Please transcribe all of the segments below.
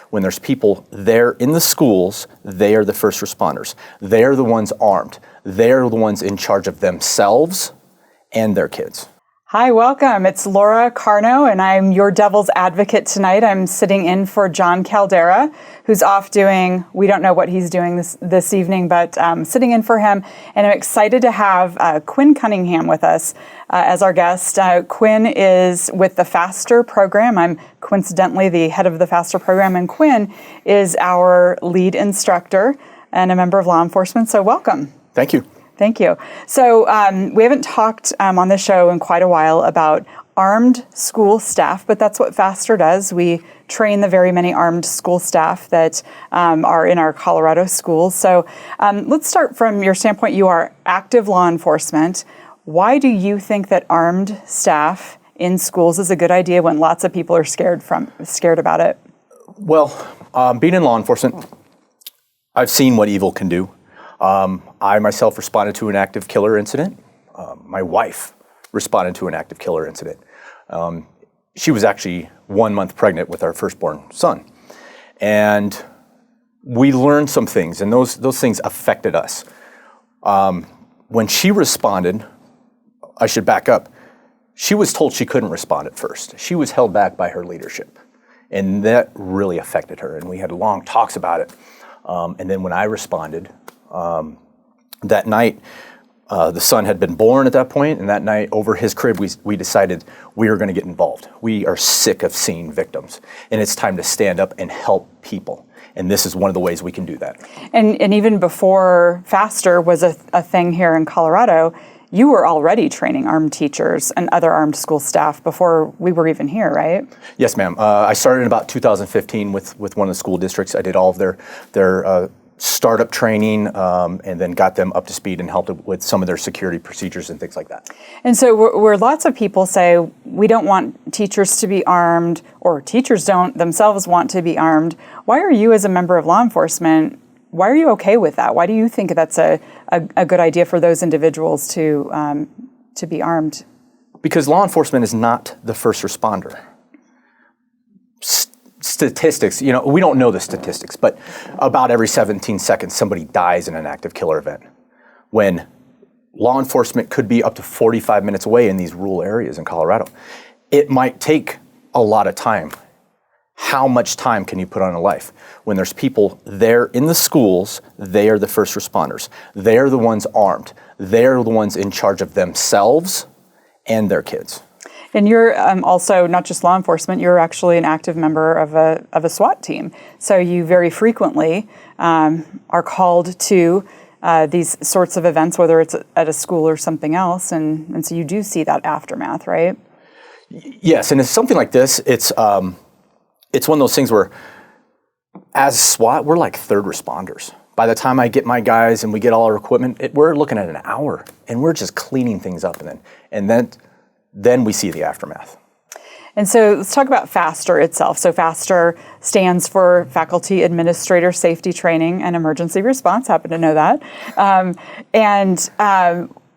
When there's people there in the schools, they are the first responders. They're the ones armed. They're the ones in charge of themselves and their kids. Hi, welcome. It's Laura Carno, and I'm your devil's advocate tonight. I'm sitting in for John Caldera, who's off doing, we don't know what he's doing this evening, but sitting in for him. And I'm excited to have Quinn Cunningham with us as our guest. Quinn is with the FASTER program. I'm coincidentally the head of the FASTER program, and Quinn is our lead instructor and a member of law enforcement. So welcome. Thank you. Thank you. So we haven't talked on this show in quite a while about armed school staff, but that's what FASTER does. We train the very many armed school staff that are in our Colorado schools. So let's start from your standpoint. You are active law enforcement. Why do you think that armed staff in schools is a good idea when lots of people are scared about it? Well, being in law enforcement, I've seen what evil can do. I myself responded to an active killer incident. My wife responded to an active killer incident. She was actually 1 month pregnant with our firstborn son. And we learned some things, and those things affected us. When she responded, I should back up, she was told she couldn't respond at first. She was held back by her leadership. And that really affected her, and we had long talks about it. And then when I responded, that night, the son had been born at that point, and that night over his crib, we decided we were going to get involved. We are sick of seeing victims, and it's time to stand up and help people. And this is one of the ways we can do that. And even before FASTER was a thing here in Colorado, you were already training armed teachers and other armed school staff before we were even here, right? Yes, ma'am. I started in about 2015 with one of the school districts. I did all of their startup training, and then got them up to speed and helped with some of their security procedures and things like that. And so where lots of people say we don't want teachers to be armed, or teachers don't themselves want to be armed, why are you, as a member of law enforcement, why are you okay with that? Why do you think that's a good idea for those individuals to be armed? Because law enforcement is not the first responder. Statistics, we don't know the statistics, but about every 17 seconds, somebody dies in an active killer event. When law enforcement could be up to 45 minutes away in these rural areas in Colorado, it might take a lot of time. How much time can you put on a life? When there's people there in the schools, they are the first responders. They're the ones armed. They're the ones in charge of themselves and their kids. And you're also not just law enforcement, you're actually an active member of a SWAT team. So you very frequently are called to these sorts of events, whether it's at a school or something else. And so you do see that aftermath, right? Yes, and it's something like this. It's one of those things where as SWAT, we're like third responders. By the time I get my guys and we get all our equipment, we're looking at an hour, and we're just cleaning things up. And then we see the aftermath. And so let's talk about FASTER itself. So FASTER stands for Faculty Administrator Safety Training and Emergency Response. Happen to know that.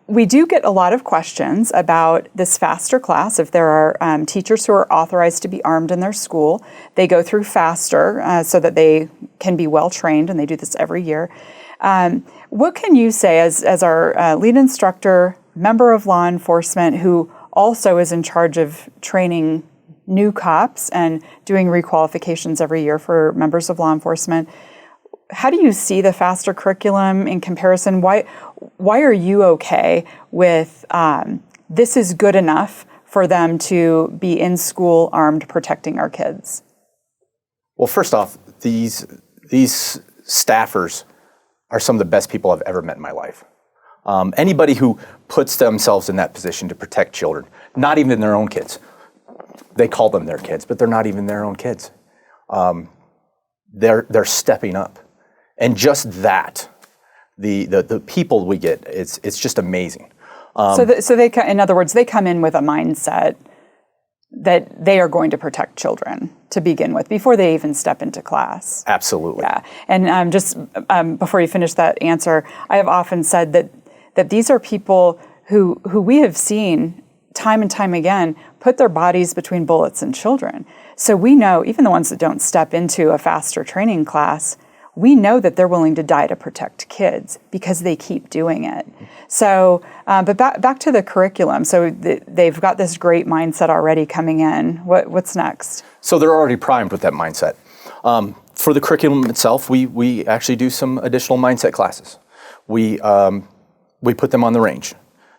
We do get a lot of questions about this FASTER class. If there are teachers who are authorized to be armed in their school, they go through FASTER so that they can be well trained, and they do this every year. What can you say as our lead instructor, member of law enforcement, who also is in charge of training new cops and doing requalifications every year for members of law enforcement? How do you see the FASTER curriculum in comparison? Why are you okay with this is good enough for them to be in school armed, protecting our kids? Well, first off, these staffers are some of the best people I've ever met in my life. Anybody who puts themselves in that position to protect children, not even their own kids. They call them their kids, but they're not even their own kids. They're stepping up. And just that, the people we get, it's just amazing. So they, in other words, they come in with a mindset that they are going to protect children to begin with before they even step into class. Absolutely. Yeah. And before you finish that answer, I have often said that these are people who we have seen time and time again, put their bodies between bullets and children. So we know, even the ones that don't step into a faster training class, we know that they're willing to die to protect kids because they keep doing it. So, but back to the curriculum. So they've got this great mindset already coming in. What's next? So they're already primed with that mindset. For the curriculum itself, we actually do some additional mindset classes. We put them on the range.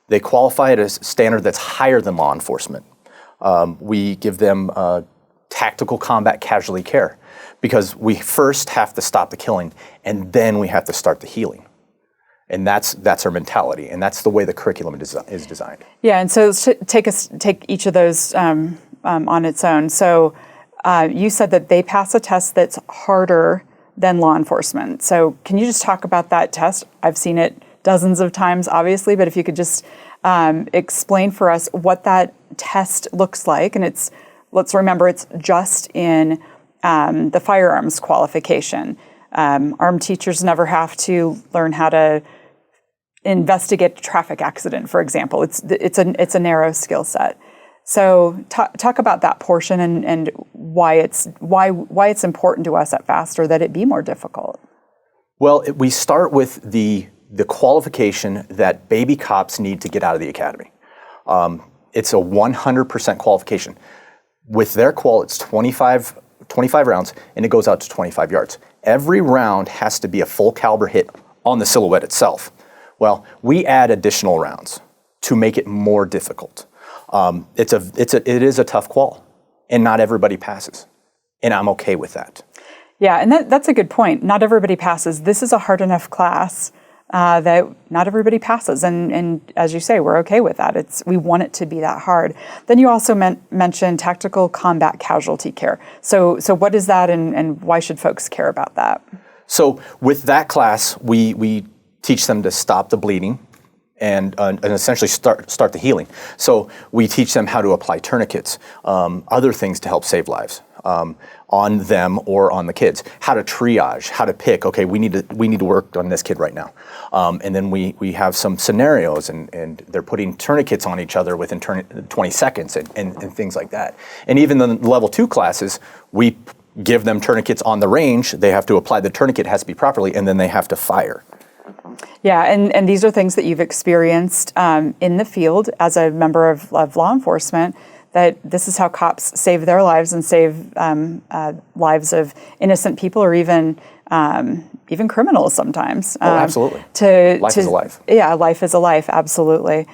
They qualify at a standard that's higher than law enforcement. We give them tactical combat casualty care because we first have to stop the killing and then we have to start the healing. And that's our mentality, and that's the way the curriculum is designed. Yeah, and so take each of those on its own. So you said that they pass a test that's harder than law enforcement. So can you just talk about that test? I've seen it dozens of times, obviously, but if you could just explain for us what that test looks like. And let's remember, it's just in the firearms qualification. Armed teachers never have to learn how to investigate a traffic accident, for example. It's a narrow skill set. So talk about that portion and why it's important to us at Faster that it be more difficult. Well, we start with the qualification that baby cops need to get out of the academy. It's a 100% qualification. With their qual, it's 25 rounds, and it goes out to 25 yards. Every round has to be a full caliber hit on the silhouette itself. Well, we add additional rounds to make it more difficult. It is a tough qual, and not everybody passes, and I'm okay with that. Yeah, and that's a good point. Not everybody passes. This is a hard enough class that not everybody passes, and as you say, we're okay with that. We want it to be that hard. Then you also mentioned tactical combat casualty care. So what is that, and why should folks care about that? So with that class, we teach them to stop the bleeding and essentially start the healing. So we teach them how to apply tourniquets, other things to help save lives on them or on the kids. How to triage, how to pick. Okay, we need to work on this kid right now, and then we have some scenarios, and they're putting tourniquets on each other within 20 seconds and things like that. And even the level 2 classes, we give them tourniquets on the range. They have to apply the tourniquet, has to be properly, and then they have to fire. Yeah, and these are things that you've experienced in the field as a member of law enforcement, that this is how cops save their lives and save lives of innocent people, or even criminals sometimes. Absolutely. Life is a life. Yeah, life is a life, absolutely.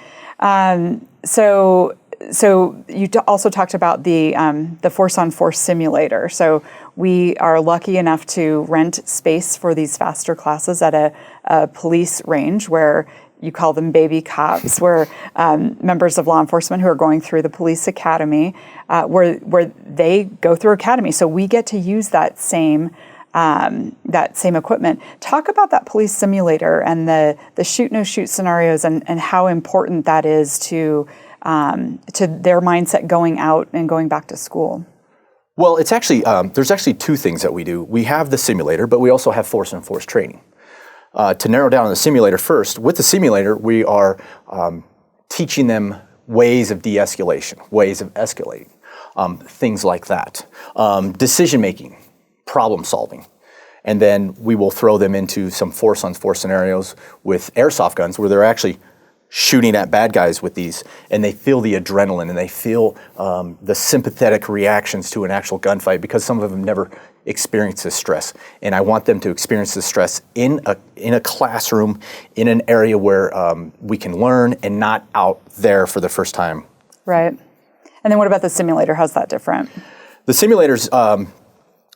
So you also talked about the force-on-force simulator. So we are lucky enough to rent space for these Faster classes at a police range where you call them baby cops, where members of law enforcement who are going through the police academy, where they go through academy. So we get to use that same equipment. Talk about that police simulator and the shoot-no-shoot scenarios and how important that is to their mindset going out and going back to school. Well, it's actually there's actually 2 things that we do. We have the simulator, but we also have force-on-force training. To narrow down on the simulator first, with the simulator, we are teaching them ways of de-escalation, ways of escalating, things like that. Decision-making, problem-solving. And then we will throw them into some force-on-force scenarios with airsoft guns where they're actually shooting at bad guys with these, and they feel the adrenaline and they feel the sympathetic reactions to an actual gunfight, because some of them never experience this stress. And I want them to experience this stress in a classroom, in an area where we can learn, and not out there for the first time. Right. And then what about the simulator? How's that different? The simulators,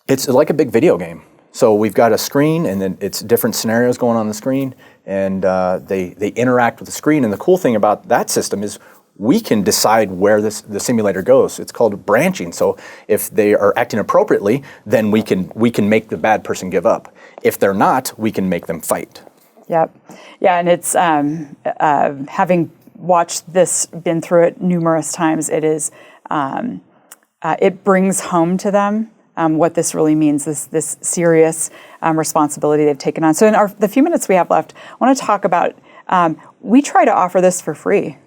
it's like a big video game. So we've got a screen, and then it's different scenarios going on the screen, and they interact with the screen. And the cool thing about that system is we can decide where the simulator goes. It's called branching. So if they are acting appropriately, then we can make the bad person give up. If they're not, we can make them fight. Yep. Yeah, and it's having watched this, been through it numerous times, it is it brings home to them what this really means, this serious responsibility they've taken on. So in the few minutes we have left, I want to talk about, we try to offer this for free.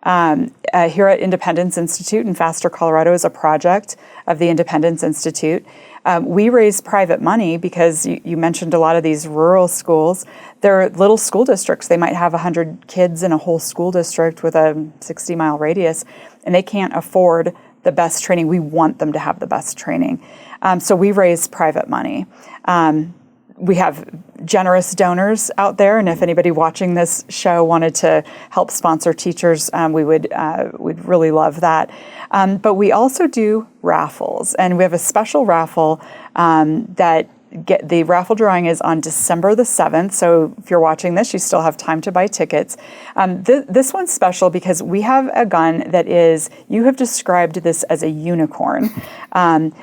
Here at Independence Institute in Faster, Colorado is a project of the Independence Institute. We raise private money because you mentioned a lot of these rural schools. They're little school districts. They might have 100 kids in a whole school district with a 60-mile radius, and they can't afford the best training. We want them to have the best training. So we raise private money. We have generous donors out there, and if anybody watching this show wanted to help sponsor teachers, we'd really love that. But we also do raffles, and we have a special raffle the raffle drawing is on December the 7th, so if you're watching this, you still have time to buy tickets. This one's special because we have a gun that you have described this as a unicorn.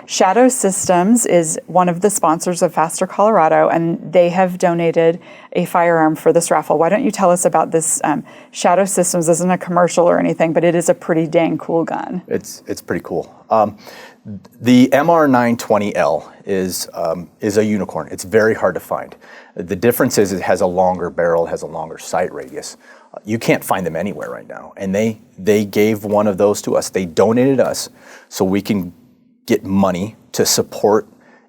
Shadow Systems is one of the sponsors of Faster Colorado, and they have donated a firearm for this raffle. Why don't you tell us about this? Shadow Systems isn't a commercial or anything, but it is a pretty dang cool gun. It's pretty cool. The MR920L is a unicorn. It's very hard to find. The difference is it has a longer barrel, it has a longer sight radius. You can't find them anywhere right now. And they gave one of those to us. They donated us so we can get money to support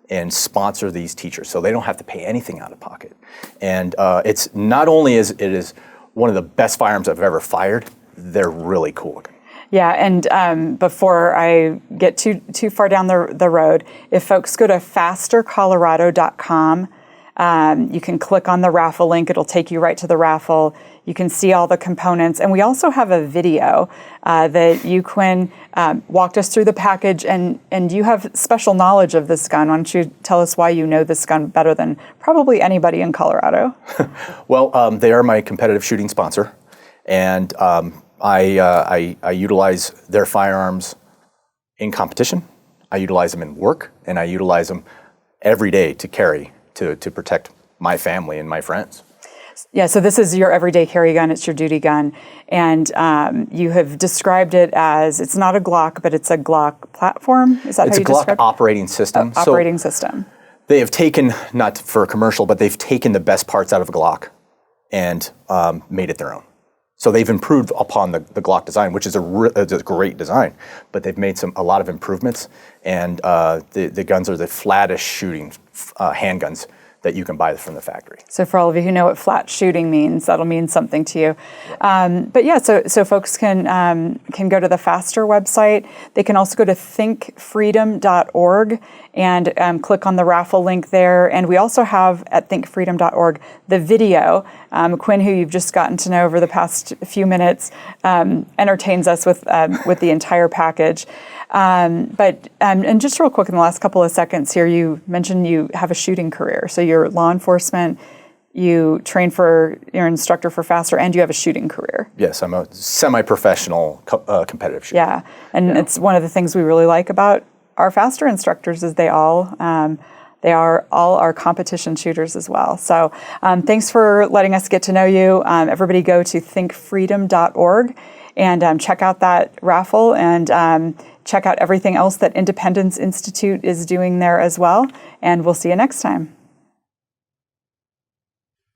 and sponsor these teachers, so they don't have to pay anything out of pocket. And it's not only is one of the best firearms I've ever fired, they're really cool looking. Yeah, and before I get too far down the road, if folks go to fastercolorado.com, you can click on the raffle link. It'll take you right to the raffle. You can see all the components. And we also have a video that you, Quinn, walked us through the package, and you have special knowledge of this gun. Why don't you tell us why you know this gun better than probably anybody in Colorado? Well, they are my competitive shooting sponsor, and I utilize their firearms in competition. I utilize them in work, and I utilize them every day to carry to protect my family and my friends. Yeah, so this is your everyday carry gun. It's your duty gun, and you have described it as it's not a Glock, but it's a Glock platform. Is that how you describe it? It's a Glock operating system. Operating system. They have taken, not for a commercial, but they've taken the best parts out of a Glock and made it their own. So they've improved upon the Glock design, which is a great design, but they've made a lot of improvements, and the guns are the flattest shooting handguns that you can buy from the factory. So for all of you who know what flat shooting means, that'll mean something to you. But yeah, so folks can go to the Faster website. They can also go to thinkfreedom.org and click on the raffle link there. And we also have at thinkfreedom.org the video. Quinn, who you've just gotten to know over the past few minutes, entertains us with the entire package. But just real quick, in the last couple of seconds here, you mentioned you have a shooting career. So you're law enforcement, you train you're an instructor for Faster, and you have a shooting carear. Yes, I'm a semi-professional competitive shooter. Yeah, and it's one of the things we really like about our Faster instructors is they are all our competition shooters as well. So thanks for letting us get to know you. Everybody go to thinkfreedom.org and check out that raffle and check out everything else that Independence Institute is doing there as well. And we'll see you next time.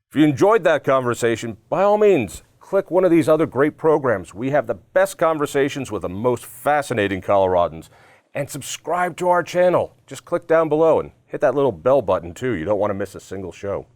If you enjoyed that conversation, by all means, click one of these other great programs. We have the best conversations with the most fascinating Coloradans. And subscribe to our channel. Just click down below and hit that little bell button too. You don't want to miss a single show.